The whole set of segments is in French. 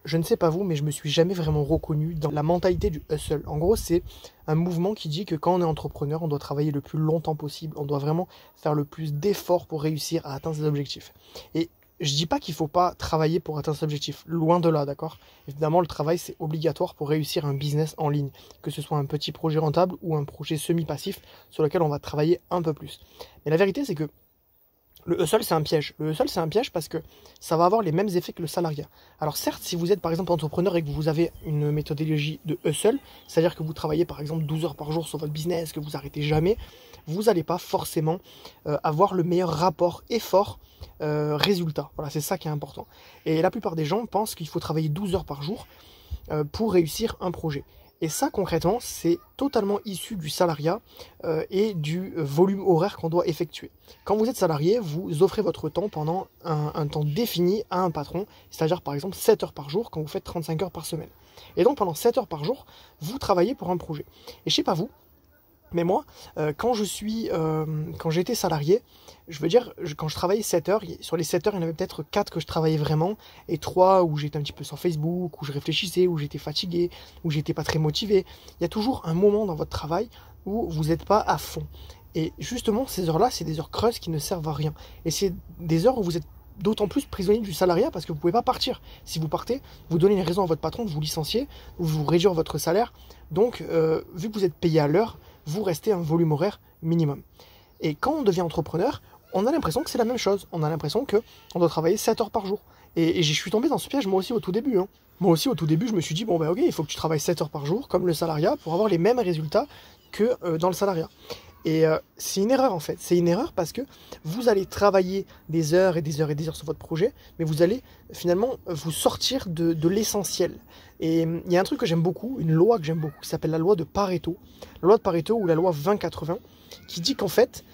Je ne sais pas vous, mais je me suis jamais vraiment reconnu dans la mentalité du hustle. En gros, c'est un mouvement qui dit que quand on est entrepreneur, on doit travailler le plus longtemps possible. On doit vraiment faire le plus d'efforts pour réussir à atteindre ses objectifs. Et je dis pas qu'il faut pas travailler pour atteindre ses objectifs. Loin de là, d'accord? Évidemment, le travail, c'est obligatoire pour réussir un business en ligne. Que ce soit un petit projet rentable ou un projet semi-passif sur lequel on va travailler un peu plus. Mais la vérité, c'est que le hustle, c'est un piège. Le hustle, c'est un piège parce que ça va avoir les mêmes effets que le salariat. Alors certes, si vous êtes par exemple entrepreneur et que vous avez une méthodologie de hustle, c'est-à-dire que vous travaillez par exemple 12 heures par jour sur votre business, que vous arrêtez jamais, vous n'allez pas forcément avoir le meilleur rapport effort résultat. Voilà, c'est ça qui est important. Et la plupart des gens pensent qu'il faut travailler 12 heures par jour pour réussir un projet. Et ça, concrètement, c'est totalement issu du salariat et du volume horaire qu'on doit effectuer. Quand vous êtes salarié, vous offrez votre temps pendant un temps défini à un patron, c'est-à-dire par exemple 7 heures par jour quand vous faites 35 heures par semaine. Et donc pendant 7 heures par jour, vous travaillez pour un projet. Et je sais pas vous, mais moi, quand j'étais salarié, je veux dire, quand je travaillais 7 heures, sur les 7 heures, il y en avait peut-être 4 que je travaillais vraiment, et 3 où j'étais un petit peu sur Facebook, où je réfléchissais, où j'étais fatigué, où j'étais pas très motivé. Il y a toujours un moment dans votre travail où vous n'êtes pas à fond. Et justement, ces heures-là, c'est des heures creuses qui ne servent à rien. Et c'est des heures où vous êtes d'autant plus prisonnier du salariat parce que vous ne pouvez pas partir. Si vous partez, vous donnez une raison à votre patron de vous licencier ou de vous réduire votre salaire. Donc, vu que vous êtes payé à l'heure, vous restez un volume horaire minimum. Et quand on devient entrepreneur, on a l'impression que c'est la même chose. On a l'impression qu'on doit travailler 7 heures par jour. Et je suis tombé dans ce piège moi aussi au tout début. Moi aussi au tout début, je me suis dit, bon ben ok, il faut que tu travailles 7 heures par jour, comme le salariat, pour avoir les mêmes résultats que dans le salariat. Et c'est une erreur en fait. C'est une erreur parce que vous allez travailler des heures et des heures et des heures sur votre projet, mais vous allez finalement vous sortir de l'essentiel. Et il y a un truc que j'aime beaucoup, une loi que j'aime beaucoup, qui s'appelle la loi de Pareto. La loi de Pareto ou la loi 20-80, qui dit qu'en fait,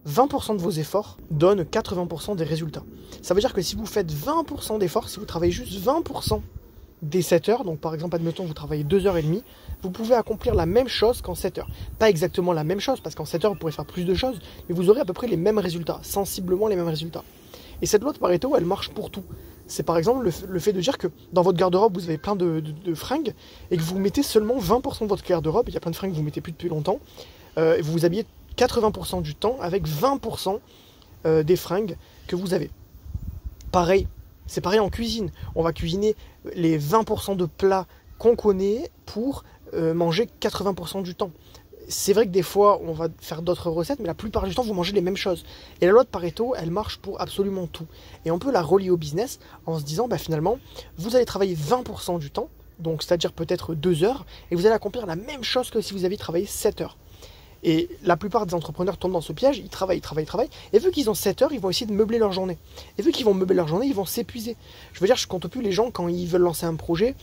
20% de vos efforts donnent 80% des résultats. Ça veut dire que si vous faites 20% d'efforts, si vous travaillez juste 20% des 7 heures, donc par exemple, admettons, vous travaillez 2h30, vous pouvez accomplir la même chose qu'en 7 heures. Pas exactement la même chose, parce qu'en 7 heures, vous pourrez faire plus de choses, mais vous aurez à peu près les mêmes résultats, sensiblement les mêmes résultats. Et cette loi de Pareto, elle marche pour tout. C'est par exemple le fait de dire que dans votre garde-robe, vous avez plein de fringues, et que vous mettez seulement 20% de votre garde-robe, il y a plein de fringues que vous mettez plus depuis longtemps, et vous vous habillez 80% du temps avec 20% des fringues que vous avez. Pareil, c'est pareil en cuisine. On va cuisiner les 20% de plats qu'on connaît pour manger 80% du temps. C'est vrai que des fois, on va faire d'autres recettes, mais la plupart du temps, vous mangez les mêmes choses. Et la loi de Pareto, elle marche pour absolument tout. Et on peut la relier au business en se disant, bah, finalement, vous allez travailler 20% du temps, donc c'est-à-dire peut-être 2 heures, et vous allez accomplir la même chose que si vous aviez travaillé 7 heures. Et la plupart des entrepreneurs tombent dans ce piège, ils travaillent, et vu qu'ils ont 7 heures, ils vont essayer de meubler leur journée. Et vu qu'ils vont meubler leur journée, ils vont s'épuiser. Je veux dire, je compte plus les gens, quand ils veulent lancer un projet,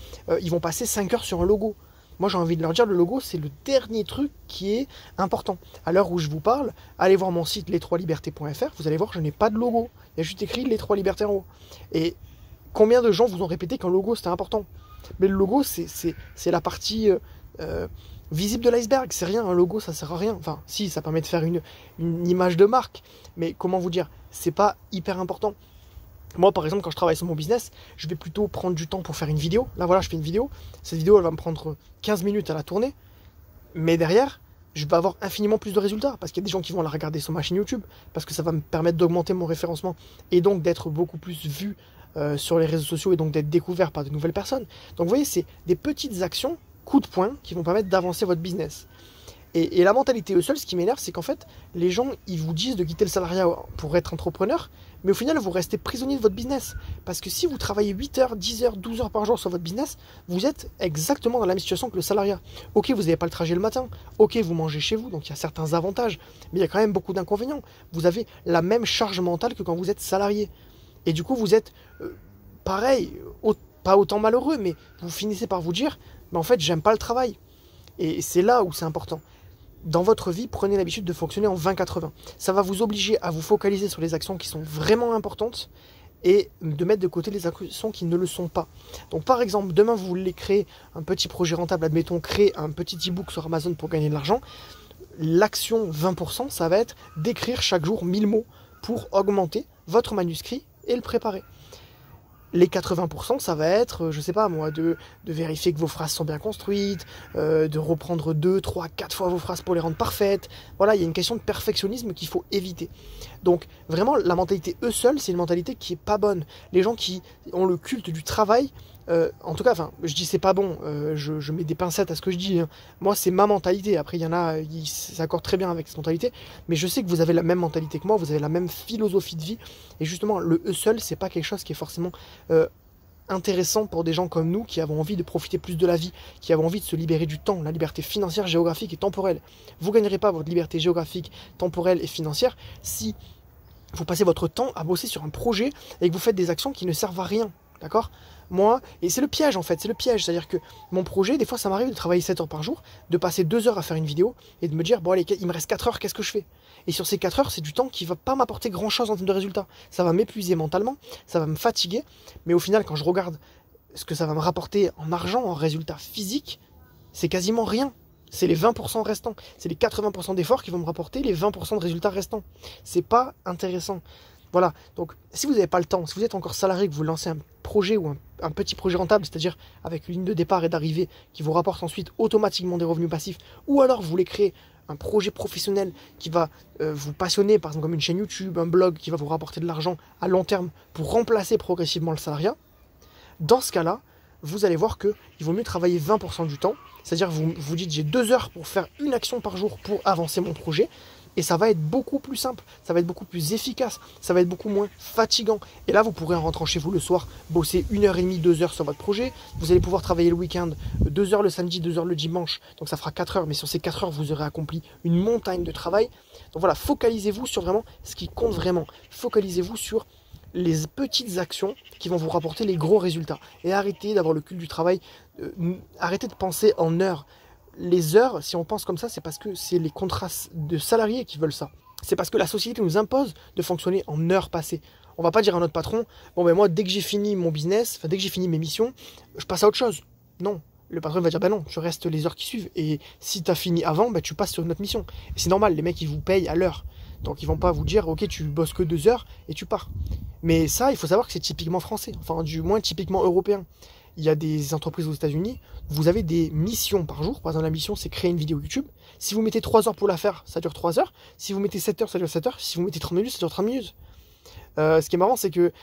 ils vont passer 5 heures sur un logo. Moi, j'ai envie de leur dire, le logo, c'est le dernier truc qui est important. À l'heure où je vous parle, allez voir mon site les3libertés.fr, vous allez voir, je n'ai pas de logo. Il y a juste écrit les 3 libertés en haut. Et combien de gens vous ont répété qu'un logo, c'était important? Mais le logo, c'est la partie visible de l'iceberg. C'est rien, un logo, ça sert à rien. Enfin, si, ça permet de faire une image de marque. Mais comment vous dire, c'est pas hyper important. Moi, par exemple, quand je travaille sur mon business, je vais plutôt prendre du temps pour faire une vidéo. Là, voilà, je fais une vidéo. Cette vidéo, elle va me prendre 15 minutes à la tourner. Mais derrière, je vais avoir infiniment plus de résultats. Parce qu'il y a des gens qui vont la regarder sur ma chaîne YouTube. Parce que ça va me permettre d'augmenter mon référencement. Et donc d'être beaucoup plus vu sur les réseaux sociaux. Et donc d'être découvert par de nouvelles personnes. Donc vous voyez, c'est des petites actions, coups de poing, qui vont permettre d'avancer votre business. Et la mentalité hustle, ce qui m'énerve, c'est qu'en fait, les gens, ils vous disent de quitter le salariat pour être entrepreneur, mais au final, vous restez prisonnier de votre business. Parce que si vous travaillez 8 heures, 10 heures, 12 heures par jour sur votre business, vous êtes exactement dans la même situation que le salariat. Ok, vous n'avez pas le trajet le matin, ok, vous mangez chez vous, donc il y a certains avantages, mais il y a quand même beaucoup d'inconvénients. Vous avez la même charge mentale que quand vous êtes salarié. Et du coup, vous êtes pareil, pas autant malheureux, mais vous finissez par vous dire, mais en fait, j'aime pas le travail. Et c'est là où c'est important. Dans votre vie, prenez l'habitude de fonctionner en 20-80. Ça va vous obliger à vous focaliser sur les actions qui sont vraiment importantes et de mettre de côté les actions qui ne le sont pas. Donc par exemple, demain vous voulez créer un petit projet rentable, admettons créer un petit e-book sur Amazon pour gagner de l'argent. L'action 20%, ça va être d'écrire chaque jour 1000 mots pour augmenter votre manuscrit et le préparer. Les 80%, ça va être, je sais pas moi, de vérifier que vos phrases sont bien construites, de reprendre 2, 3, 4 fois vos phrases pour les rendre parfaites. Voilà, il y a une question de perfectionnisme qu'il faut éviter. Donc vraiment, la mentalité eux seuls, c'est une mentalité qui est pas bonne. Les gens qui ont le culte du travail, en tout cas, enfin, je dis c'est pas bon, je mets des pincettes à ce que je dis, hein. Moi, c'est ma mentalité. Après, il y en a, ils s'accordent très bien avec cette mentalité, mais je sais que vous avez la même mentalité que moi, vous avez la même philosophie de vie, et justement, le hustle, c'est pas quelque chose qui est forcément intéressant pour des gens comme nous qui avons envie de profiter plus de la vie, qui avons envie de se libérer du temps, la liberté financière, géographique et temporelle. Vous ne gagnerez pas votre liberté géographique, temporelle et financière si vous passez votre temps à bosser sur un projet et que vous faites des actions qui ne servent à rien. D'accord? Moi, et c'est le piège en fait, c'est le piège. C'est-à-dire que mon projet, des fois ça m'arrive de travailler 7 heures par jour, de passer 2 heures à faire une vidéo et de me dire, bon allez, il me reste 4 heures, qu'est-ce que je fais? Et sur ces 4 heures, c'est du temps qui va pas m'apporter grand-chose en termes de résultats. Ça va m'épuiser mentalement, ça va me fatiguer, mais au final, quand je regarde ce que ça va me rapporter en argent, en résultats physiques, c'est quasiment rien. C'est les 20% restants. C'est les 80% d'efforts qui vont me rapporter les 20% de résultats restants. C'est pas intéressant. Voilà, donc si vous n'avez pas le temps, si vous êtes encore salarié, que vous lancez un projet ou un petit projet rentable, c'est-à-dire avec une ligne de départ et d'arrivée qui vous rapporte ensuite automatiquement des revenus passifs, ou alors vous voulez créer un projet professionnel qui va vous passionner, par exemple comme une chaîne YouTube, un blog qui va vous rapporter de l'argent à long terme pour remplacer progressivement le salariat, dans ce cas-là, vous allez voir qu'il vaut mieux travailler 20% du temps, c'est-à-dire vous vous dites j'ai 2 heures pour faire une action par jour pour avancer mon projet, et ça va être beaucoup plus simple, ça va être beaucoup plus efficace, ça va être beaucoup moins fatigant. Et là, vous pourrez en rentrant chez vous le soir, bosser 1h30, 2 heures sur votre projet. Vous allez pouvoir travailler le week-end, 2 heures le samedi, 2 heures le dimanche. Donc ça fera 4 heures, mais sur ces 4 heures, vous aurez accompli une montagne de travail. Donc voilà, focalisez-vous sur vraiment ce qui compte vraiment. Focalisez-vous sur les petites actions qui vont vous rapporter les gros résultats. Et arrêtez d'avoir le culte du travail, arrêtez de penser en heures. Les heures, si on pense comme ça, c'est parce que c'est les contrats de salariés qui veulent ça. C'est parce que la société nous impose de fonctionner en heures passées. On va pas dire à notre patron, bon ben moi dès que j'ai fini mon business, enfin dès que j'ai fini mes missions, je passe à autre chose. Non, le patron va dire ben non, tu restes les heures qui suivent. Et si tu as fini avant, ben tu passes sur une autre mission. Et c'est normal, les mecs ils vous payent à l'heure. Donc ils vont pas vous dire ok tu bosses que 2 heures et tu pars. Mais ça, il faut savoir que c'est typiquement français, enfin du moins typiquement européen. Il y a des entreprises aux États-Unis, vous avez des missions par jour. Par exemple, la mission, c'est créer une vidéo YouTube. Si vous mettez 3 heures pour la faire, ça dure 3 heures. Si vous mettez 7 heures, ça dure 7 heures. Si vous mettez 30 minutes, ça dure 30 minutes. Ce qui est marrant, c'est que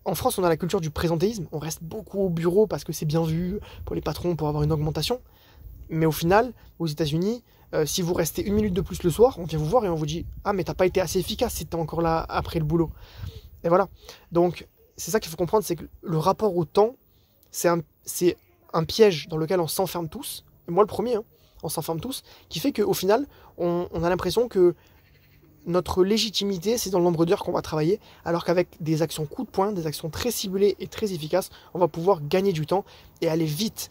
en France, on a la culture du présentéisme. On reste beaucoup au bureau parce que c'est bien vu pour les patrons, pour avoir une augmentation. Mais au final, aux États-Unis, si vous restez 1 minute de plus le soir, on vient vous voir et on vous dit « Ah, mais t'as pas été assez efficace si t'es encore là après le boulot. » Et voilà. Donc, c'est ça qu'il faut comprendre, c'est que le rapport au temps, c'est un piège dans lequel on s'enferme tous, et moi le premier, hein, on s'enferme tous, qui fait qu'au final, on a l'impression que notre légitimité, c'est dans le nombre d'heures qu'on va travailler, alors qu'avec des actions coup de poing, des actions très ciblées et très efficaces, on va pouvoir gagner du temps et aller vite,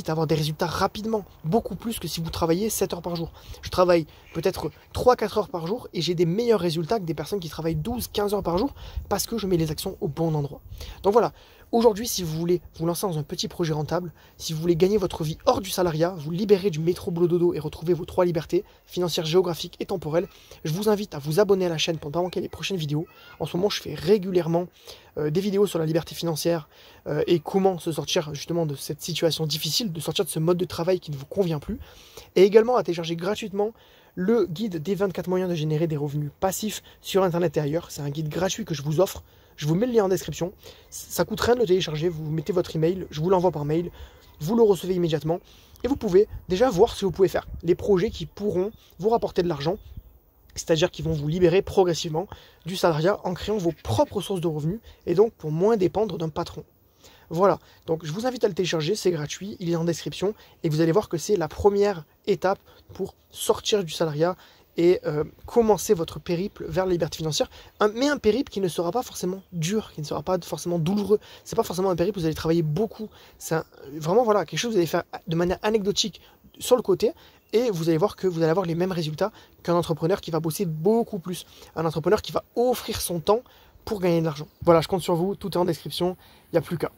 avoir des résultats rapidement, beaucoup plus que si vous travaillez 7 heures par jour. Je travaille peut-être 3-4 heures par jour et j'ai des meilleurs résultats que des personnes qui travaillent 12-15 heures par jour parce que je mets les actions au bon endroit. Donc voilà, aujourd'hui, si vous voulez vous lancer dans un petit projet rentable, si vous voulez gagner votre vie hors du salariat, vous libérer du métro boulot dodo et retrouver vos 3 libertés, financières, géographiques et temporelles, je vous invite à vous abonner à la chaîne pour ne pas manquer les prochaines vidéos. En ce moment, je fais régulièrement des vidéos sur la liberté financière et comment se sortir justement de cette situation difficile, de sortir de ce mode de travail qui ne vous convient plus. Et également à télécharger gratuitement le guide des 24 moyens de générer des revenus passifs sur Internet et ailleurs. C'est un guide gratuit que je vous offre. Je vous mets le lien en description. Ça coûte rien de le télécharger. Vous mettez votre email, je vous l'envoie par mail. Vous le recevez immédiatement. Et vous pouvez déjà voir ce que vous pouvez faire. Les projets qui pourront vous rapporter de l'argent. C'est-à-dire qu'ils vont vous libérer progressivement du salariat en créant vos propres sources de revenus et donc pour moins dépendre d'un patron. Voilà, donc je vous invite à le télécharger, c'est gratuit, il est en description et vous allez voir que c'est la première étape pour sortir du salariat et commencer votre périple vers la liberté financière, mais un périple qui ne sera pas forcément dur, qui ne sera pas forcément douloureux. C'est pas forcément un périple où vous allez travailler beaucoup. C'est vraiment voilà, quelque chose que vous allez faire de manière anecdotique sur le côté et vous allez voir que vous allez avoir les mêmes résultats qu'un entrepreneur qui va bosser beaucoup plus. Un entrepreneur qui va offrir son temps pour gagner de l'argent. Voilà, je compte sur vous, tout est en description, il n'y a plus qu'à.